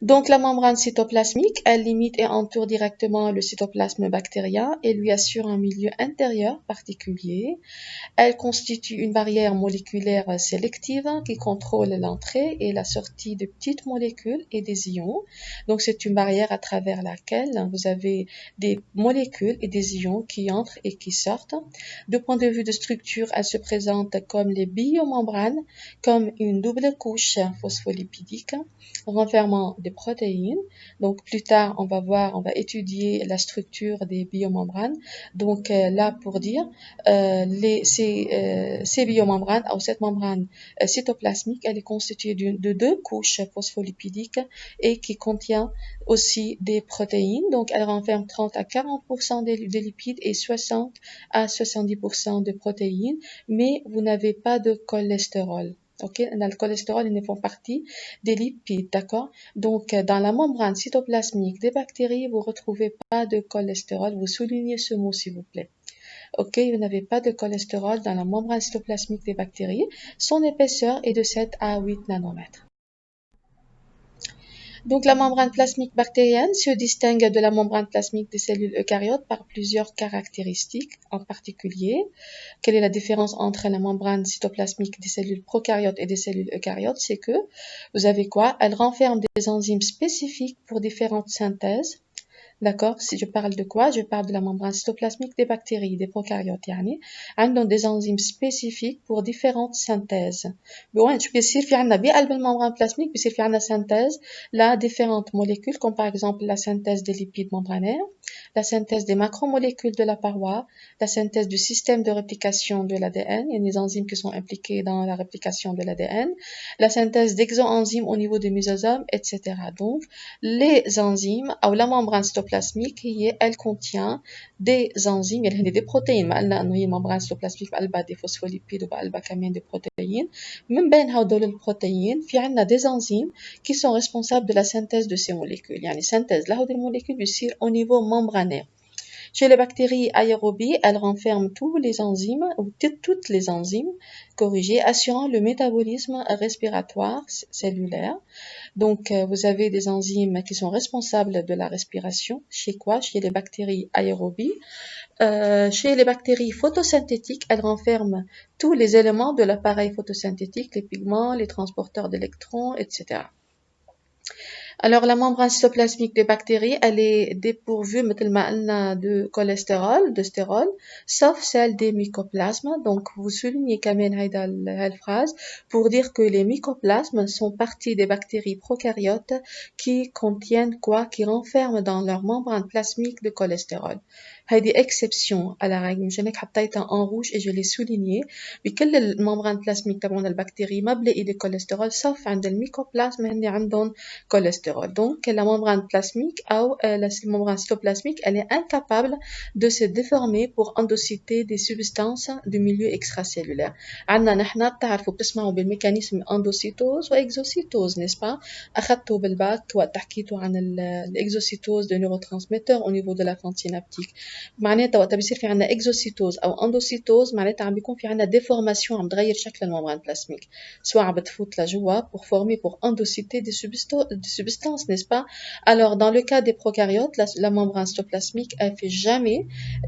Donc, la membrane cytoplasmique, elle limite et entoure directement le cytoplasme bactérien et lui assure un milieu intérieur particulier. Elle constitue une barrière moléculaire sélective qui contrôle l'entrée et la sortie de petites molécules et des ions. Donc, c'est une barrière à travers laquelle vous avez des molécules et des ions qui entrent et qui sortent. Du point de vue de structure, elle se présente comme les biomembranes, comme une double couche phospholipidique renfermant des protéines. Donc, plus tard, on va étudier la structure des biomembranes. Donc, là, pour dire, ces biomembranes, ou cette membrane cytoplasmique, elle est constituée de deux couches phospholipidiques et qui contient aussi des protéines. Donc, elle renferme 30 à 40% des lipides et 60 à 70% de protéines, mais vous n'avez pas de cholestérol. Ok, le cholestérol, ils font partie des lipides, d'accord? Donc, dans la membrane cytoplasmique des bactéries, vous ne retrouvez pas de cholestérol. Vous soulignez ce mot, s'il vous plaît. Ok, vous n'avez pas de cholestérol dans la membrane cytoplasmique des bactéries. Son épaisseur est de 7 à 8 nanomètres. Donc, la membrane plasmique bactérienne se distingue de la membrane plasmique des cellules eucaryotes par plusieurs caractéristiques. En particulier, quelle est la différence entre la membrane cytoplasmique des cellules prokaryotes et des cellules eucaryotes? C'est que vous avez quoi? Elle renferme des enzymes spécifiques pour différentes synthèses. D'accord? Si je parle de quoi? Je parle de la membrane cytoplasmique des bactéries, des prokaryotes يعني. عندهم des enzymes spécifiques pour différentes synthèses. بوين شو بيصير في عنا بقلب الممbrane plasmique بيصير في عنا synthèse là différentes molécules comme par exemple la synthèse des lipides membranaires, la synthèse des macromolécules de la paroi, la synthèse du système de réplication de l'ADN, il y a des enzymes qui sont impliquées dans la réplication de l'ADN, la synthèse d'exoenzymes au niveau des lysosomes, etc. Donc, les enzymes ou la membrane cytoplasmique, elle contient des enzymes, il y a des protéines, la membrane cytoplasmique elle a des phospholipides ou elle a كمان des protéines. من بين هدول البروتيين في عندنا des enzymes qui sont responsables de la synthèse de ces molécules. يعني synthèse لهودي الموليكول بيصير au niveau membranaire. Chez les bactéries aérobies, elles renferment tous les enzymes ou toutes les enzymes corrigées assurant le métabolisme respiratoire cellulaire. Donc, vous avez des enzymes qui sont responsables de la respiration. Chez quoi? Chez les bactéries aérobies. Chez les bactéries photosynthétiques, elles renferment tous les éléments de l'appareil photosynthétique, les pigments, les transporteurs d'électrons, etc. Alors, la membrane cytoplasmique des bactéries, elle est dépourvue de cholestérol, de stérol, sauf celle des mycoplasmes. Donc, vous soulignez quand même la phrase pour dire que les mycoplasmes sont partie des bactéries prokaryotes qui contiennent quoi? Qui renferment dans leur membrane plasmique de cholestérol. هذه exception à la règle. مش هناك حطيتها en rouge et je l'ai souligné. بكل الممبران بلاسميك تبعون البكتيري ما بلاقي لي كوليسترول sauf عند الميكوبلازم هن عندهم cholestérol. Donc, la membrane plasmique ou la membrane cytoplasmique, elle est incapable de se déformer pour endociter des substances du milieu extracellulaire. عندنا نحن بتعرفوا بتسمعوا بالميكانيزم اندوسيتوز واكزوسيتوز n'est-ce pas؟ أخذتوا بالباك وقت حكيتوا عن الاكزوسيتوز de neurotransmetteurs au niveau de la fente synaptique. معناتها وقت بيصير في عندنا اكزوسيتوز او اندوسيتوز معناتها عم بيكون في عندنا ديفورماسيون عم تغير شكل الممبران بلاسميك سواء عم بتفوت لجوا pour former pour endociter des substances n'est-ce pas? Alors dans le cas des prokaryotes la membrane cytoplasmique elle fait jamais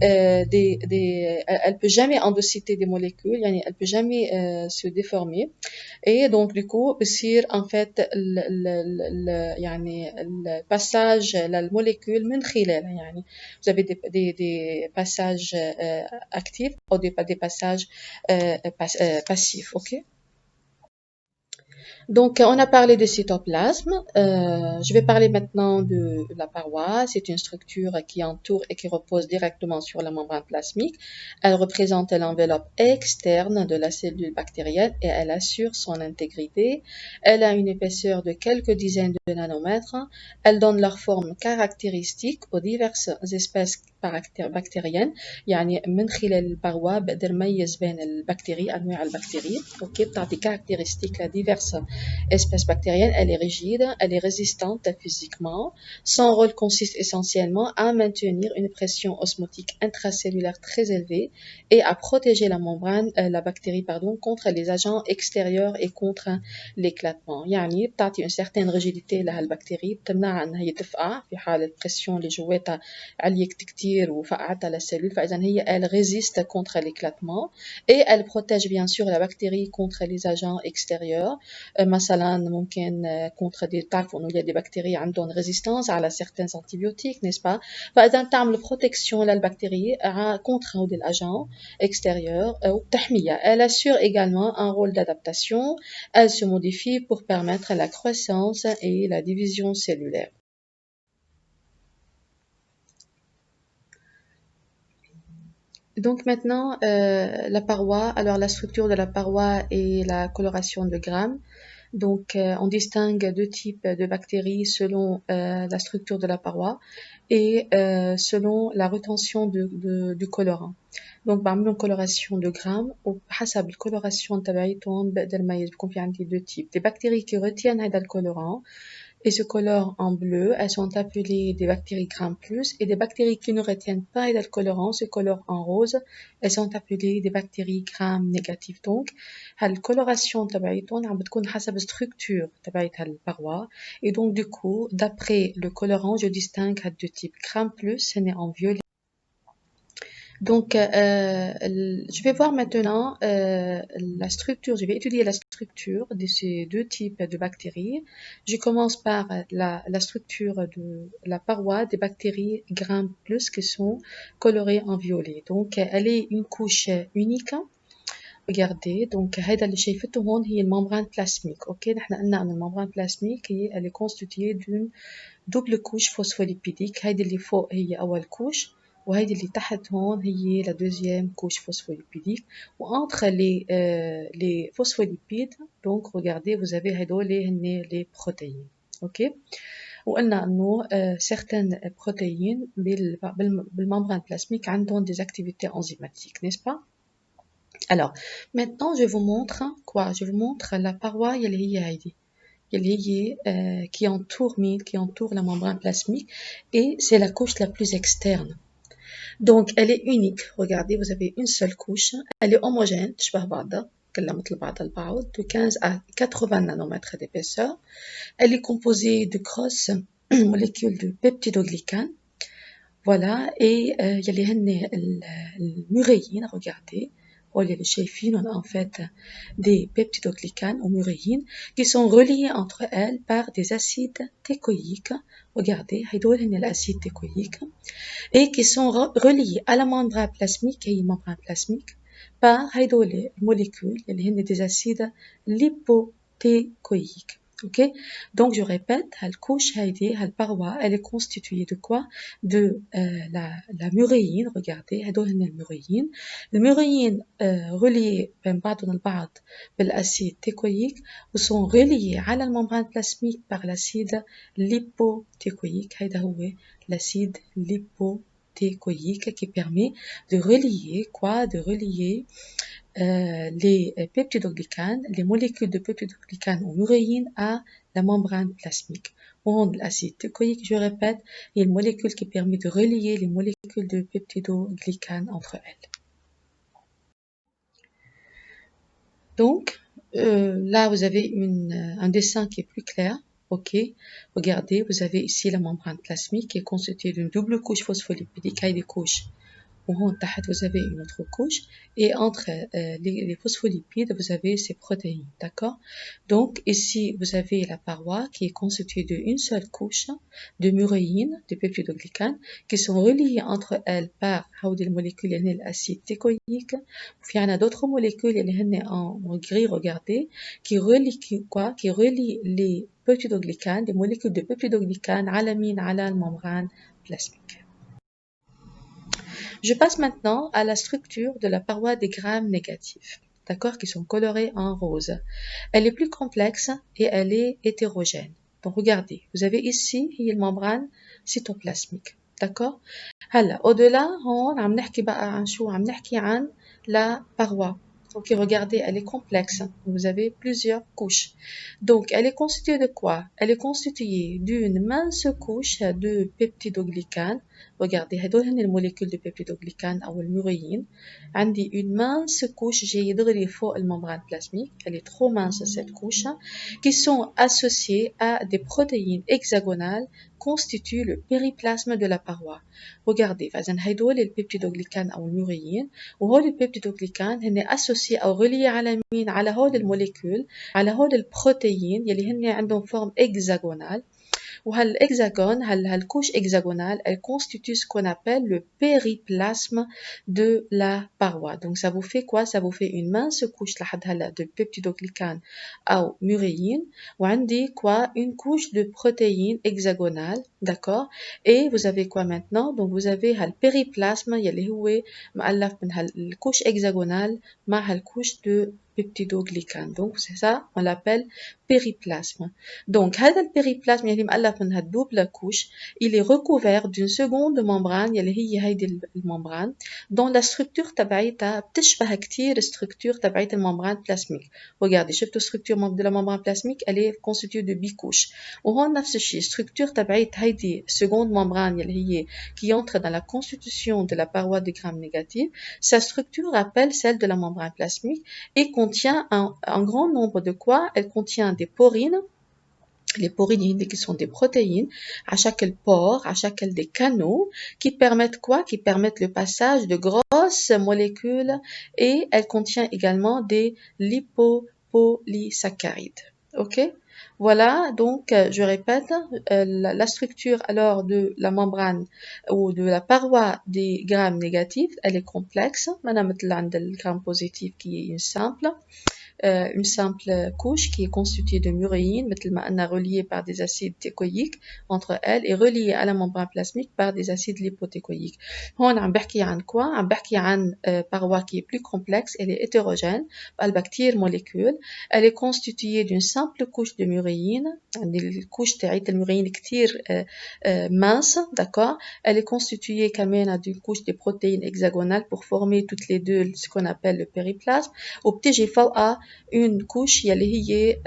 elle peut jamais endociter des molécules يعني elle peut jamais se déformer et donc du coup بصير en fait يعني الباساج للموليكول من خلالها يعني vous avez des passages actifs ou des passages passifs, ok? Donc, on a parlé de cytoplasme. Je vais parler maintenant de la paroi. C'est une structure qui entoure et qui repose directement sur la membrane plasmique. Elle représente l'enveloppe externe de la cellule bactérienne et elle assure son intégrité. Elle a une épaisseur de quelques dizaines de nanomètres. Elle donne leur forme caractéristique aux diverses espèces بكتيريenne يعني من خلال الباروا بقدر ميز بين البكتيري أنواع البكتيري أوكي بتعطي caractéristique la diverses espèces bactériennes elle est rigide elle est résistante physiquement son rôle consiste essentiellement à maintenir une pression osmotique intracellulaire très élevée et à protéger la membrane la bactérie pardon contre les agents extérieurs et contre l'éclatement يعني بتعطي une certaine rigidité لها البكتيري بتمنعها أنها هي تفقع في حال البريسيون اللي جواتها عليت كتير وفقعتها للسيلول فإذا هي elle résiste contre l'éclatement et elle protège bien sûr la bactérie contre les agents extérieurs مثلا ممكن contre des تعرفوا إنه il y a des bactéries عندهم résistance على certains antibiotiques n'est-ce pas فإذا تعمل protection للبكتيريا contre هودي الagents extérieurs وبتحميها elle assure également un rôle d'adaptation elle se modifie pour permettre la croissance et la division cellulaire. Donc maintenant, la paroi, alors la structure de la paroi et la coloration de Gram. Donc on distingue deux types de bactéries selon la structure de la paroi et selon la rétention du colorant. Donc بعملهم coloration de Gram وحسب الcoloration تبعيتهم بقدر ميز بكون في عندي deux types. Des bactéries qui retiennent هذا الcolorant et se colorent en bleu, elles sont appelées des bactéries Gram+, et des bactéries qui ne retiennent pas le colorant se colorent en rose, elles sont appelées des bactéries Gram négatifs. Donc, la coloration تبعيتهم عم بتكون حسب structure تبعت الباروا, et donc du coup, d'après le colorant, je distingue deux types. Gram+, c'est né en violet. Donc, je vais voir maintenant la structure, je vais étudier la structure de ces deux types de bactéries. Je commence par la structure de la paroi des bactéries Gram+, qui sont colorées en violet. Donc, elle est une couche unique. Regardez, donc هذا اللي شايفته هون هي الممbrane plasmique. اوكي نحن قلنا ان الممbrane plasmique هي elle est constituée d'une double couche phospholipidique. هيدي اللي فوق هي اول couche وهيدي اللي تحت هون هي la deuxième couche phospholipidique. وentre les phospholipides, donc regardez, vous avez هدول هن les protéines. اوكي وقلنا انه certaines protéines بالممbrane plasmique عندهم des activités enzymatiques, n'est-ce pas? Alors, maintenant, je vous montre quoi? Je vous montre la paroi qui entoure la membrane plasmique et c'est la couche la plus externe. Donc, elle est unique. Regardez, vous avez une seule couche. Elle est homogène, تشبه بعضها كلها مثل بعضها البعض, de 15 à 80 nanomètres d'épaisseur. Elle est composée de grosses molécules de peptidoglycanes. Voilà, et يلي هن الموريين, regardez. Les chefs en fait des peptidoglycanes ou muréines qui sont reliés entre elles par des acides técoïques. Regardez, هدول هن الأسيد técoïques et qui sont reliés à la membrane plasmique et membrane plasmique par هدول molécules اللي هن des acides lipotécoïques. Ok, donc je répète, la couche la paroi, elle est constituée de quoi? De la muréine, regardez, هدول هن الموريين. الموريين reliés بين بعضهم البعض بالacide técoïque ou sont reliés على الممbrane plasmique par l'acide lipotécoïque. هيدا هو l'acide lipotécoïque qui permet de relier quoi? De relier les peptidoglycanes, les molécules de peptidoglycanes ou muréines à la membrane plasmique. L'acide técoïque, je répète, est une molécule qui permet de relier les molécules de peptidoglycanes entre elles. Donc, là, vous avez un dessin qui est plus clair. Ok, regardez, vous avez ici la membrane plasmique qui est constituée d'une double couche phospholipidique avec des couches. Vous avez une autre couche et entre les phospholipides, vous avez ces protéines, d'accord? Donc ici, vous avez la paroi qui est constituée d'une seule couche de muréines, de peptidoglycanes, qui sont reliées entre elles par des molécules l'acide técoïque. Puis il y en a d'autres molécules en gris, regardez, qui relient les peptidoglycanes, des molécules de peptidoglycanes à la membrane plasmique. Je passe maintenant à la structure de la paroi des Gram négatifs, d'accord, qui sont colorés en rose. Elle est plus complexe et elle est hétérogène. Donc regardez, vous avez ici une membrane cytoplasmique. d'accord. هلا au-delà هون عم نحكي بقى عن شو عم نحكي عن la paroi. Ok, regardez, elle est complexe. Vous avez plusieurs couches. Donc, elle est constituée de quoi? Elle est constituée d'une mince couche de peptidoglycanes. Regardez, هدول هن الموليكول de peptidoglycanes أو الموريين. عندي une mince couche جاية دغري فوق الممbrane plasmique. Elle est trop mince cette couche, qui sont associées à des protéines hexagonales constituent le périplasme de la paroi. regardez فإذا هدول البيبتيدوغليكان أو الموريين وهول البيبتيدوغليكان هن associés أو reliés على مين؟ على هول الموليكول على هول البروتيين يلي هن عندهم forme hexagonale وهالhexagone هالكوش hexagonale elle constitue ce qu'on appelle le périplasme de la paroi. Donc ça vous fait quoi? Ça vous fait une mince couche لحد هلا de peptidoglycanes أو muréine وعندي quoi? Une couche de protéines hexagonales, d'accord? Et vous avez quoi maintenant? Donc vous avez هالpériplasme يلي هو مؤلف من هالكوش hexagonale مع هالكوش de peptidoglycanes. Donc c'est ça, on l'appelle périplasme. Donc هذا البيريبلازم يلي مؤلف من هالدوبل كوش il est recouvert d'une seconde membrane يلي هي هيدي الممبران dont la structure تبعيتها بتشبه كتير structure تبعيت الممبران plasmique. Regardez, شفتوا structure de la membrane plasmique elle est constituée de bicouches. وهون نفس الشيء structure تبعيت هيدي seconde membrane يلي هي qui entre dans la constitution de la paroi de Gram négative. Sa structure rappelle celle de la membrane plasmique et contient un grand nombre de quoi? Elle contient des porines. Les porines qui sont des protéines à chaque pore, à chaque des canaux qui permettent quoi? Qui permettent le passage de grosses molécules et elle contient également des lipopolysaccharides. Ok? Voilà, donc je répète, la structure alors de la membrane ou de la paroi des Gram négatifs, elle est complexe. Madame le Gram positif qui est une simple couche qui est constituée de muréine, reliée par des acides thécoïques entre elles et reliée à la membrane plasmique par des acides lipothécoïques. هون عم بحكي عن quoi? عم بحكي عن paroi qui est plus complexe, elle est hétérogène, قلبها كتير molécules, elle est constituée d'une simple couche de muréine, الكوش تاعت الموريين كتير mince, d'accord? Elle est constituée كمان d'une couche de protéines hexagonales pour former toutes les deux ce qu'on appelle le périplasme, وبتجي فوقها une couche يلي هي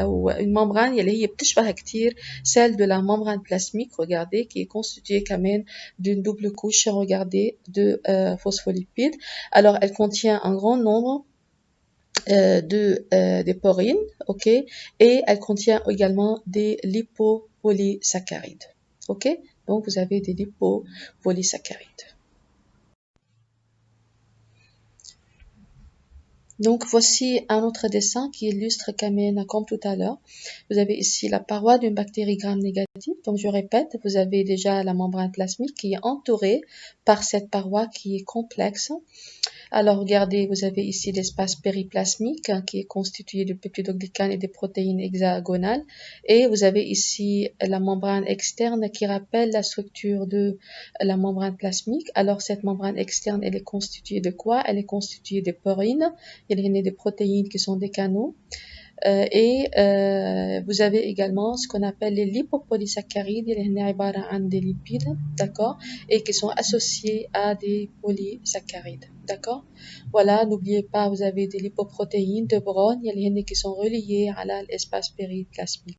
أو une membrane يلي هي بتشبه كتير celle de la membrane plasmique, regardez, qui est constituée quand même d'une double couche, regardez, de phospholipides. Alors, elle contient un grand nombre des porines, ok, et elle contient également des lipopolysaccharides, ok. Donc, vous avez des lipopolysaccharides. Donc, voici un autre dessin qui illustre Kamena comme tout à l'heure. Vous avez ici la paroi d'une bactérie Gram négative. Donc, je répète, vous avez déjà la membrane plasmique qui est entourée par cette paroi qui est complexe. Alors, regardez, vous avez ici l'espace périplasmique qui est constitué de peptidoglycanes et des protéines hexagonales. Et vous avez ici la membrane externe qui rappelle la structure de la membrane plasmique. Alors, cette membrane externe, elle est constituée de quoi? Elle est constituée de porines. Il y a des protéines qui sont des canaux. Et vous avez également ce qu'on appelle les lipopolysaccharides, il y a des lipides, d'accord, et qui sont associés à des polysaccharides, d'accord. Voilà, n'oubliez pas, vous avez des lipoprotéines de Brown, il y a qui sont reliées à l'espace périplasmique.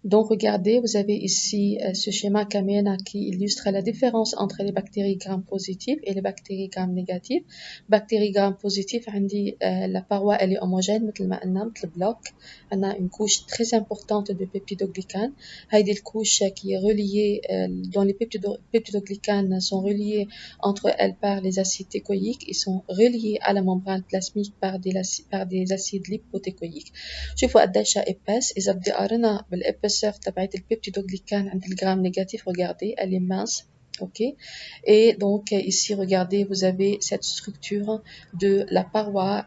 Donc, regardez, vous avez ici ce schéma Kamena qui illustre la différence entre les bactéries Gram positives et les bactéries Gram négatives. Bactéries Gram positives, la paroi elle est homogène, مثل bloc. On a une couche très importante de peptidoglycanes. Heidi la couche qui est reliée, dont les peptidoglycanes sont reliés entre elles par les acides thécoïques. Ils sont reliés à la membrane plasmique par des acides lipothécoïques. شوفوا قديشها épaisse. إذا بدي أقارنها بالإبسر تبعت البيبتيدوغليكان عند الجرام négatif, regardez, elle est mince. Ok, et donc ici regardez, vous avez cette structure de la paroi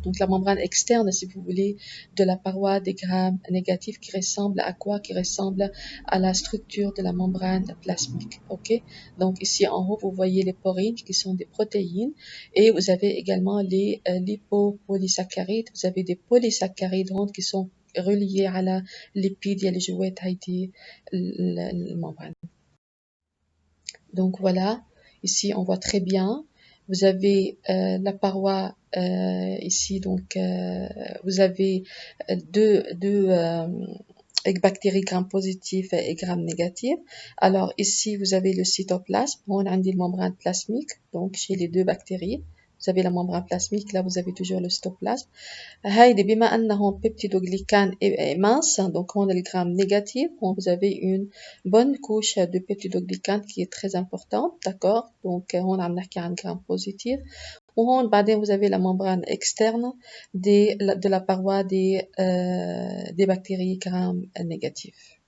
donc la membrane externe si vous voulez de la paroi des Gram négatifs qui ressemble à quoi? Qui ressemble à la structure de la membrane plasmique. Ok, donc ici en haut vous voyez les porines qui sont des protéines et vous avez également les lipopolysaccharides. Vous avez des polysaccharides qui sont relié على الليبيد اللي جوات هيدي الممbrane. Donc voilà, ici on voit très bien. Vous avez la paroi ici, donc vous avez deux bactéries gram positif et gram négatif. Alors ici vous avez le cytoplasme, on a une membrane plasmique, donc chez les deux bactéries. Vous avez la membrane plasmique, là vous avez toujours le cytoplasme. هيدي بما أنهم peptidoglycan mince, donc on a le gramme négatif, vous avez une bonne couche de peptidoglycan qui est très importante, d'accord? Donc on a un gramme positif. بعدين vous avez la membrane externe de la paroi des bactéries gram négatifs.